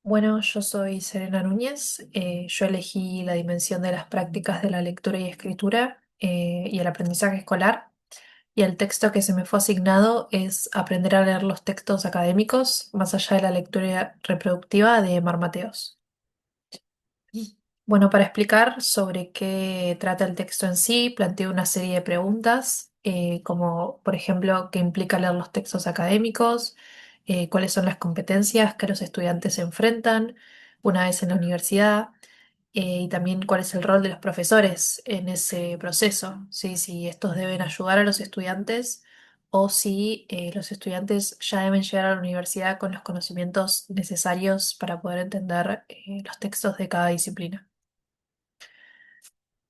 Bueno, yo soy Serena Núñez. Yo elegí la dimensión de las prácticas de la lectura y escritura y el aprendizaje escolar. Y el texto que se me fue asignado es aprender a leer los textos académicos más allá de la lectura reproductiva de Mar Mateos. Bueno, para explicar sobre qué trata el texto en sí, planteo una serie de preguntas, como por ejemplo, qué implica leer los textos académicos, cuáles son las competencias que los estudiantes se enfrentan una vez en la universidad, y también cuál es el rol de los profesores en ese proceso, ¿sí? Si estos deben ayudar a los estudiantes o si los estudiantes ya deben llegar a la universidad con los conocimientos necesarios para poder entender los textos de cada disciplina.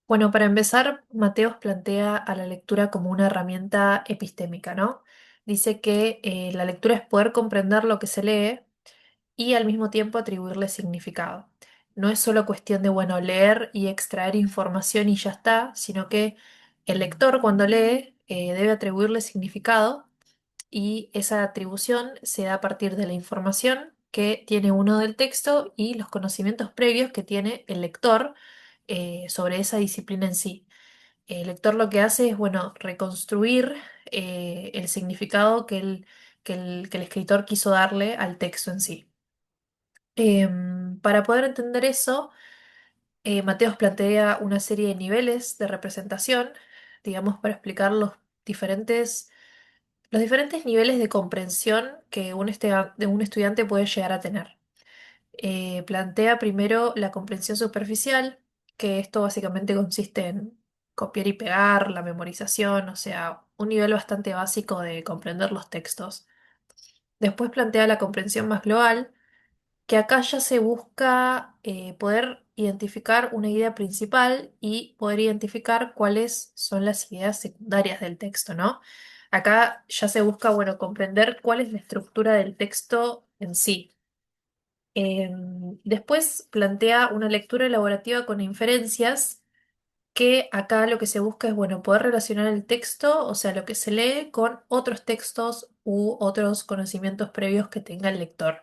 Bueno, para empezar, Mateos plantea a la lectura como una herramienta epistémica, ¿no? Dice que la lectura es poder comprender lo que se lee y al mismo tiempo atribuirle significado. No es solo cuestión de, bueno, leer y extraer información y ya está, sino que el lector cuando lee debe atribuirle significado y esa atribución se da a partir de la información que tiene uno del texto y los conocimientos previos que tiene el lector sobre esa disciplina en sí. El lector lo que hace es, bueno, reconstruir el significado que el escritor quiso darle al texto en sí. Para poder entender eso, Mateos plantea una serie de niveles de representación, digamos, para explicar los diferentes niveles de comprensión que de un estudiante puede llegar a tener. Plantea primero la comprensión superficial, que esto básicamente consiste en copiar y pegar, la memorización, o sea, un nivel bastante básico de comprender los textos. Después plantea la comprensión más global, que acá ya se busca poder identificar una idea principal y poder identificar cuáles son las ideas secundarias del texto, ¿no? Acá ya se busca, bueno, comprender cuál es la estructura del texto en sí. Después plantea una lectura elaborativa con inferencias, que acá lo que se busca es, bueno, poder relacionar el texto, o sea, lo que se lee, con otros textos u otros conocimientos previos que tenga el lector.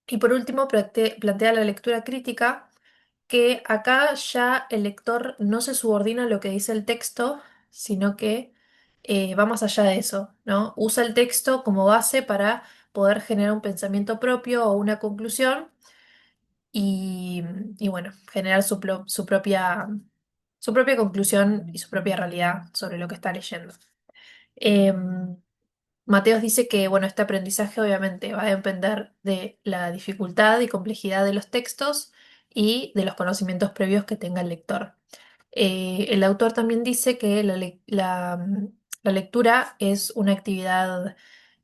Y por último, plantea la lectura crítica, que acá ya el lector no se subordina a lo que dice el texto, sino que va más allá de eso, ¿no? Usa el texto como base para poder generar un pensamiento propio o una conclusión y, y bueno, generar su propia conclusión y su propia realidad sobre lo que está leyendo. Em, Mateos dice que, bueno, este aprendizaje obviamente va a depender de la dificultad y complejidad de los textos y de los conocimientos previos que tenga el lector. El autor también dice que la lectura es una actividad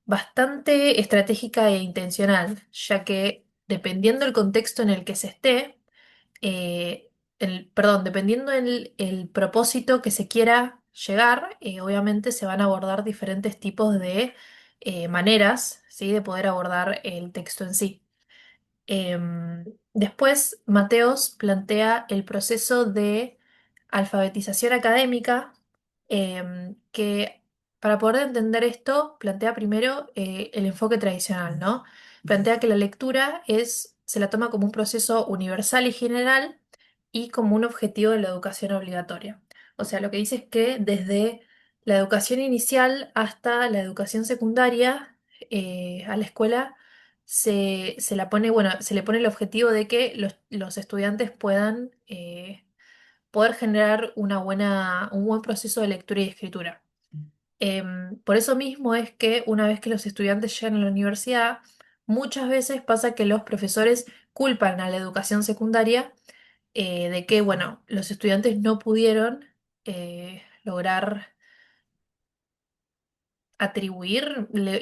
bastante estratégica e intencional, ya que dependiendo del contexto en el que se esté, perdón, dependiendo el propósito que se quiera llegar, obviamente se van a abordar diferentes tipos de maneras, ¿sí? De poder abordar el texto en sí. Después, Mateos plantea el proceso de alfabetización académica, que para poder entender esto, plantea primero el enfoque tradicional, ¿no? Plantea que la lectura se la toma como un proceso universal y general y como un objetivo de la educación obligatoria. O sea, lo que dice es que desde la educación inicial hasta la educación secundaria, a la escuela se la pone, bueno, se le pone el objetivo de que los estudiantes puedan poder generar un buen proceso de lectura y escritura. Por eso mismo es que una vez que los estudiantes llegan a la universidad, muchas veces pasa que los profesores culpan a la educación secundaria de que, bueno, los estudiantes no pudieron lograr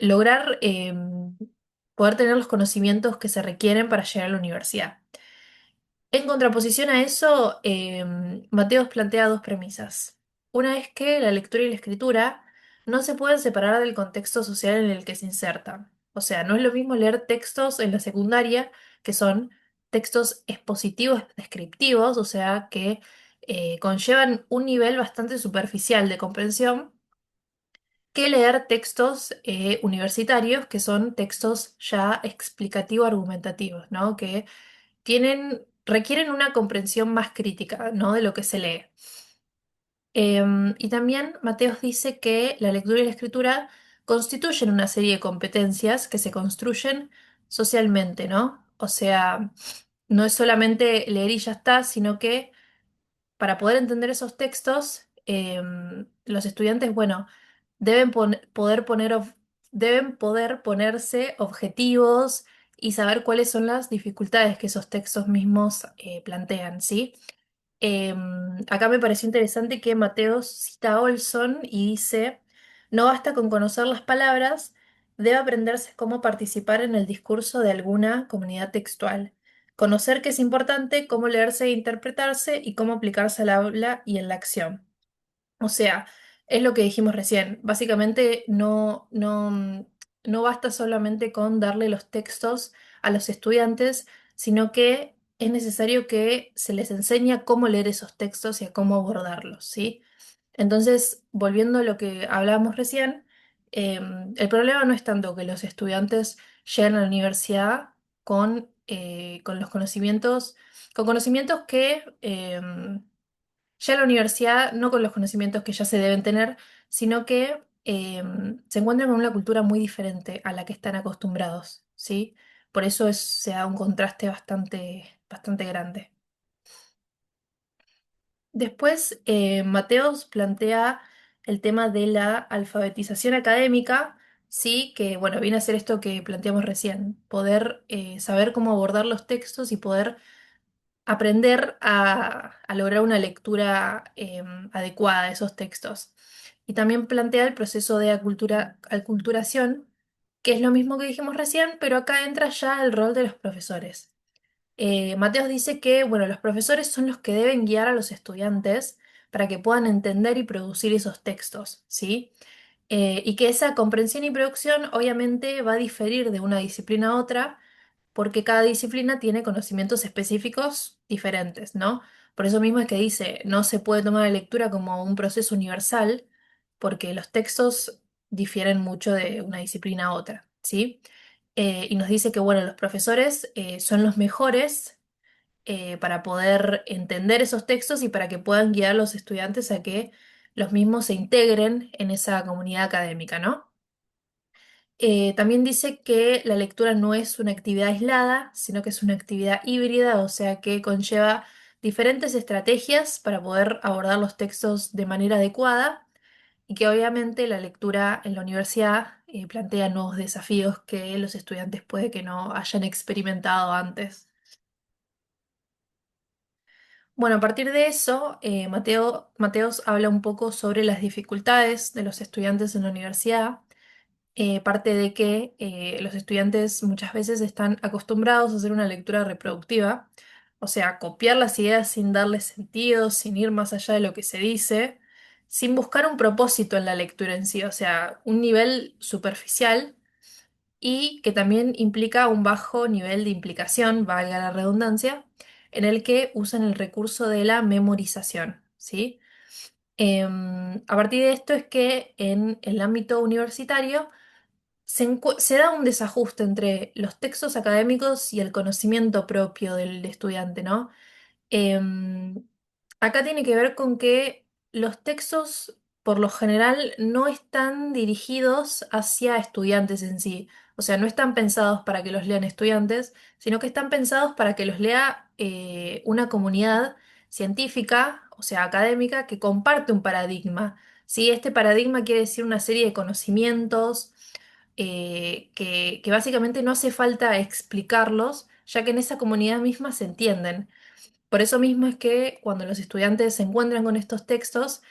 lograr poder tener los conocimientos que se requieren para llegar a la universidad. En contraposición a eso, Mateos plantea dos premisas. Una es que la lectura y la escritura no se pueden separar del contexto social en el que se insertan. O sea, no es lo mismo leer textos en la secundaria, que son textos expositivos, descriptivos, o sea, que conllevan un nivel bastante superficial de comprensión, que leer textos universitarios, que son textos ya explicativo-argumentativos, ¿no? Que requieren una comprensión más crítica, ¿no? De lo que se lee. Y también Mateos dice que la lectura y la escritura constituyen una serie de competencias que se construyen socialmente, ¿no? O sea, no es solamente leer y ya está, sino que para poder entender esos textos, los estudiantes, bueno, deben poder ponerse objetivos y saber cuáles son las dificultades que esos textos mismos plantean, ¿sí? Acá me pareció interesante que Mateo cita a Olson y dice, no basta con conocer las palabras, debe aprenderse cómo participar en el discurso de alguna comunidad textual. Conocer que es importante, cómo leerse e interpretarse y cómo aplicarse al habla y en la acción. O sea, es lo que dijimos recién. Básicamente no basta solamente con darle los textos a los estudiantes, sino que es necesario que se les enseñe a cómo leer esos textos y a cómo abordarlos, ¿sí? Entonces, volviendo a lo que hablábamos recién, el problema no es tanto que los estudiantes lleguen a la universidad con los conocimientos, con conocimientos que ya en la universidad, no con los conocimientos que ya se deben tener, sino que se encuentran con una cultura muy diferente a la que están acostumbrados, ¿sí? Por eso se da un contraste bastante grande. Después, Mateos plantea el tema de la alfabetización académica, sí, que bueno, viene a ser esto que planteamos recién, poder saber cómo abordar los textos y poder aprender a lograr una lectura adecuada de esos textos. Y también plantea el proceso de aculturación, que es lo mismo que dijimos recién, pero acá entra ya el rol de los profesores. Mateos dice que, bueno, los profesores son los que deben guiar a los estudiantes para que puedan entender y producir esos textos, ¿sí? Y que esa comprensión y producción obviamente va a diferir de una disciplina a otra, porque cada disciplina tiene conocimientos específicos diferentes, ¿no? Por eso mismo es que dice, no se puede tomar la lectura como un proceso universal, porque los textos difieren mucho de una disciplina a otra, ¿sí? Y nos dice que, bueno, los profesores son los mejores para poder entender esos textos y para que puedan guiar a los estudiantes a que los mismos se integren en esa comunidad académica, ¿no? También dice que la lectura no es una actividad aislada, sino que es una actividad híbrida, o sea que conlleva diferentes estrategias para poder abordar los textos de manera adecuada y que obviamente la lectura en la universidad plantea nuevos desafíos que los estudiantes puede que no hayan experimentado antes. Bueno, a partir de eso, Mateos habla un poco sobre las dificultades de los estudiantes en la universidad. Parte de que los estudiantes muchas veces están acostumbrados a hacer una lectura reproductiva, o sea, copiar las ideas sin darle sentido, sin ir más allá de lo que se dice, sin buscar un propósito en la lectura en sí, o sea, un nivel superficial y que también implica un bajo nivel de implicación, valga la redundancia, en el que usan el recurso de la memorización, ¿sí? A partir de esto es que en el ámbito universitario, se da un desajuste entre los textos académicos y el conocimiento propio del estudiante, ¿no? Em, Acá tiene que ver con que los textos, por lo general, no están dirigidos hacia estudiantes en sí. O sea, no están pensados para que los lean estudiantes, sino que están pensados para que los lea una comunidad científica, o sea, académica, que comparte un paradigma. ¿Sí? Este paradigma quiere decir una serie de conocimientos que básicamente no hace falta explicarlos, ya que en esa comunidad misma se entienden. Por eso mismo es que cuando los estudiantes se encuentran con estos textos,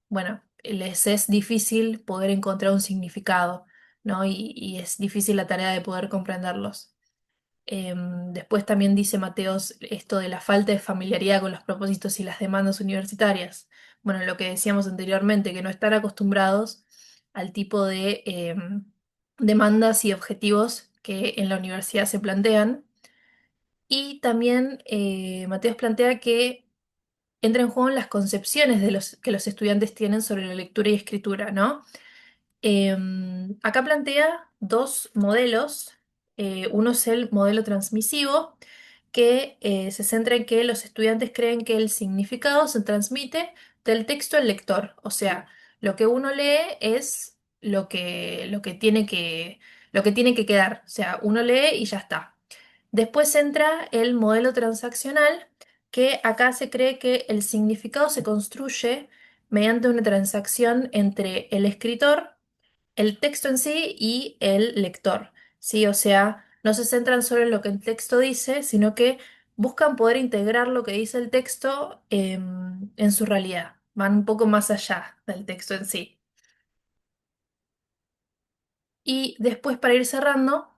bueno, les es difícil poder encontrar un significado, ¿no? Y es difícil la tarea de poder comprenderlos. Después también dice Mateos esto de la falta de familiaridad con los propósitos y las demandas universitarias. Bueno, lo que decíamos anteriormente, que no están acostumbrados al tipo de demandas y objetivos que en la universidad se plantean. Y también Mateos plantea que entra en juego en las concepciones que los estudiantes tienen sobre la lectura y escritura, ¿no? Acá plantea dos modelos. Uno es el modelo transmisivo, que se centra en que los estudiantes creen que el significado se transmite del texto al lector. O sea, lo que uno lee es lo que tiene que quedar. O sea, uno lee y ya está. Después entra el modelo transaccional, que acá se cree que el significado se construye mediante una transacción entre el escritor, el texto en sí y el lector, ¿sí? O sea, no se centran solo en lo que el texto dice, sino que buscan poder integrar lo que dice el texto en su realidad. Van un poco más allá del texto en sí. Y después, para ir cerrando,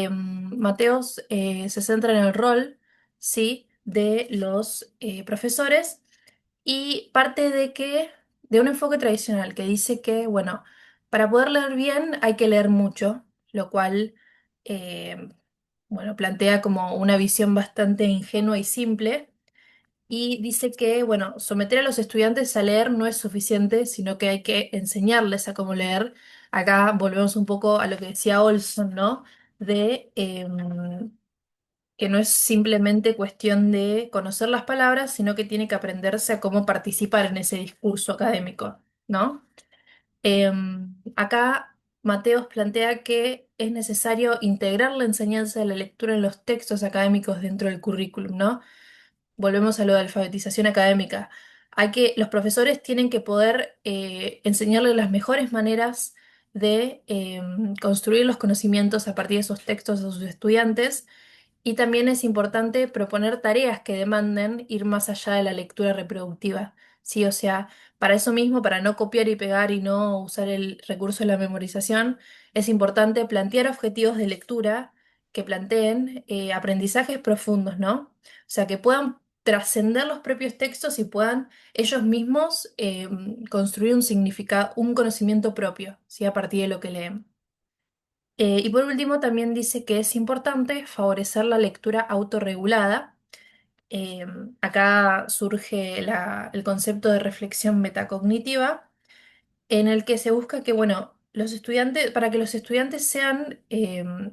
Mateos se centra en el rol, ¿sí? De los profesores y parte de un enfoque tradicional que dice que, bueno, para poder leer bien hay que leer mucho, lo cual, eh, bueno, plantea como una visión bastante ingenua y simple. Y dice que, bueno, someter a los estudiantes a leer no es suficiente, sino que hay que enseñarles a cómo leer. Acá volvemos un poco a lo que decía Olson, ¿no? De que no es simplemente cuestión de conocer las palabras, sino que tiene que aprenderse a cómo participar en ese discurso académico, ¿no? Acá Mateos plantea que es necesario integrar la enseñanza de la lectura en los textos académicos dentro del currículum, ¿no? Volvemos a lo de alfabetización académica. Los profesores tienen que poder enseñarle las mejores maneras de construir los conocimientos a partir de esos textos a sus estudiantes y también es importante proponer tareas que demanden ir más allá de la lectura reproductiva. Sí, o sea, para eso mismo, para no copiar y pegar y no usar el recurso de la memorización, es importante plantear objetivos de lectura que planteen aprendizajes profundos, ¿no? O sea, que puedan trascender los propios textos y puedan ellos mismos construir un significado, un conocimiento propio, ¿sí? A partir de lo que leen. Y por último, también dice que es importante favorecer la lectura autorregulada. Eh, Acá surge el concepto de reflexión metacognitiva, en el que se busca que, bueno, los estudiantes, para que los estudiantes sean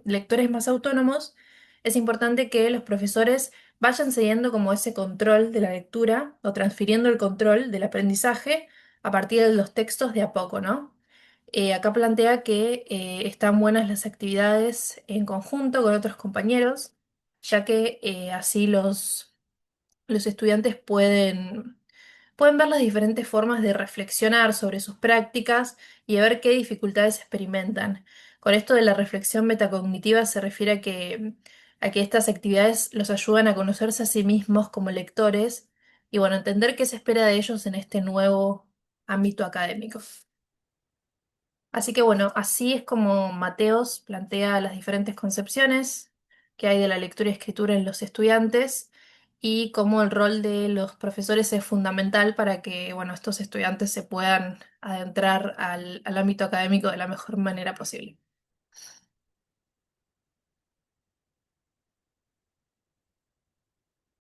lectores más autónomos, es importante que los profesores vayan cediendo como ese control de la lectura o transfiriendo el control del aprendizaje a partir de los textos de a poco, ¿no? Acá plantea que están buenas las actividades en conjunto con otros compañeros, ya que así los estudiantes pueden ver las diferentes formas de reflexionar sobre sus prácticas y a ver qué dificultades experimentan. Con esto de la reflexión metacognitiva se refiere a que estas actividades los ayudan a conocerse a sí mismos como lectores y bueno, entender qué se espera de ellos en este nuevo ámbito académico. Así que bueno, así es como Mateos plantea las diferentes concepciones que hay de la lectura y escritura en los estudiantes y cómo el rol de los profesores es fundamental para que, bueno, estos estudiantes se puedan adentrar al ámbito académico de la mejor manera posible.